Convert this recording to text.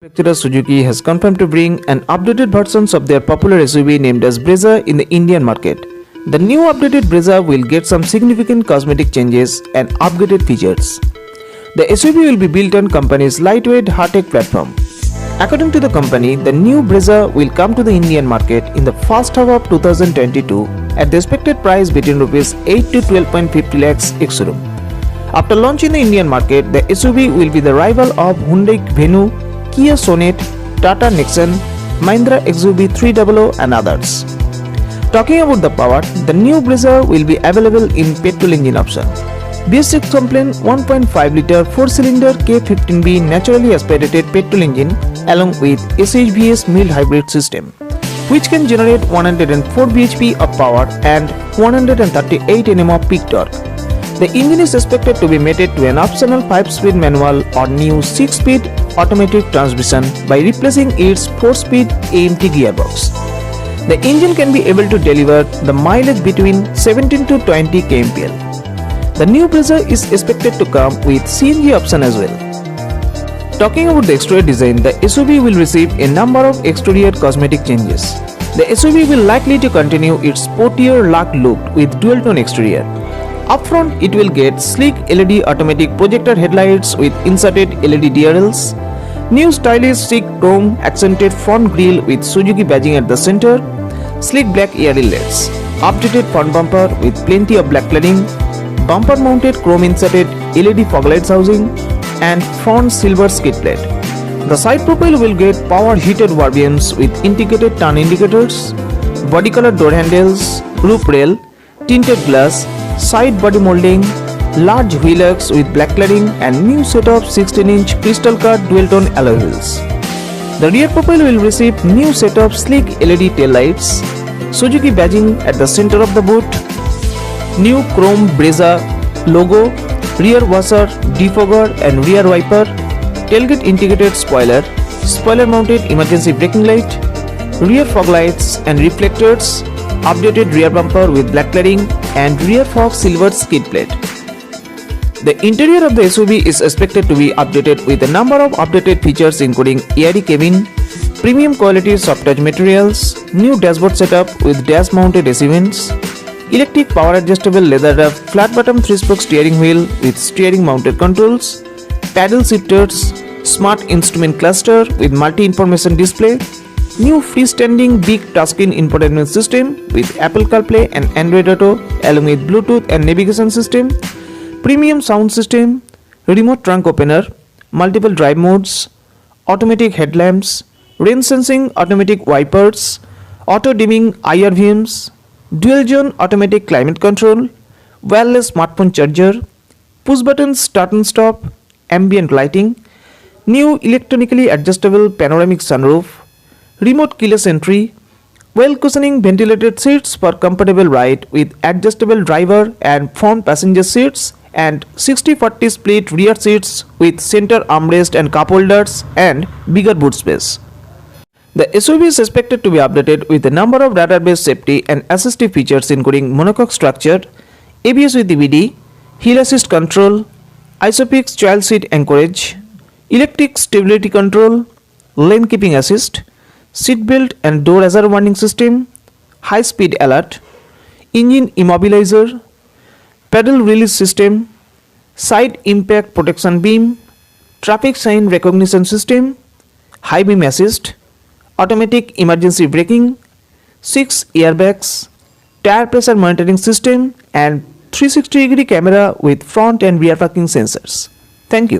Manufacturer Suzuki has confirmed to bring an updated versions of their popular SUV named as Brezza in the Indian market. The new updated Brezza will get some significant cosmetic changes and upgraded features. The SUV will be built on company's lightweight Heartect platform. According to the company, the new Brezza will come to the Indian market in the first half of 2022 at the expected price between Rs 8 to 12.50 lakhs ex-showroom. After launch in the Indian market, the SUV will be the rival of Hyundai Venue, Kia Sonet, Tata Nexon, Mahindra XUV 300 and others. Talking about the power, the new Brezza will be available in petrol engine option. BS6 complaint 1.5 liter 4-cylinder K15B naturally aspirated petrol engine along with SHVS mild hybrid system, which can generate 104 bhp of power and 138 Nm of peak torque. The engine is expected to be mated to an optional 5-speed manual or new 6-speed automatic transmission by replacing its 4-speed AMT gearbox. The engine can be able to deliver the mileage between 17 to 20 kmpl. The new Brezza is expected to come with CNG option as well. Talking about the exterior design, the SUV will receive a number of exterior cosmetic changes. The SUV will likely to continue its sportier Lark look with dual-tone exterior. Up front, it will get sleek LED automatic projector headlights with inserted LED DRLs, new stylish chrome accented front grille with Suzuki badging at the center, sleek black AR LEDs, updated front bumper with plenty of black cladding, bumper mounted chrome inserted LED fog lights housing, and front silver skid plate. The side profile will get power heated versions with integrated turn indicators, body color door handles, roof rail, tinted glass, side body molding, large wheel arcs with black cladding and new set of 16-inch crystal cut dual-tone alloy wheels. The rear profile will receive new set of sleek LED tail lights, Suzuki badging at the center of the boot, new chrome Brezza logo, rear washer, defogger and rear wiper, tailgate integrated spoiler, spoiler mounted emergency braking light, rear fog lights and reflectors, updated rear bumper with black cladding and rear fog silver skid plate. The interior of the SUV is expected to be updated with a number of updated features including airy cabin, premium quality soft touch materials, new dashboard setup with dash mounted AC vents, electric power adjustable leather wrapped flat bottom 3-spoke steering wheel with steering mounted controls, paddle shifters, smart instrument cluster with multi-information display, new freestanding big touchscreen infotainment system with Apple CarPlay and Android Auto along with Bluetooth and navigation system, premium sound system, remote trunk opener, multiple drive modes, automatic headlamps, rain sensing automatic wipers, auto dimming IRVMs, dual zone automatic climate control, wireless smartphone charger, push button start and stop, ambient lighting, new electronically adjustable panoramic sunroof, remote keyless entry, well cushioning ventilated seats for comfortable ride with adjustable driver and front passenger seats and 60-40 split rear seats with center armrest and cup holders and bigger boot space. The SUV is expected to be updated with a number of radar-based safety and assistive features including monocoque structure, ABS with EBD, hill assist control, ISOFIX child seat anchorage, electric stability control, lane keeping assist, seat belt and door hazard warning system, high speed alert, engine immobilizer, pedal release system, side impact protection beam, traffic sign recognition system, high beam assist, automatic emergency braking, 6 airbags, tire pressure monitoring system and 360-degree camera with front and rear parking sensors. Thank you.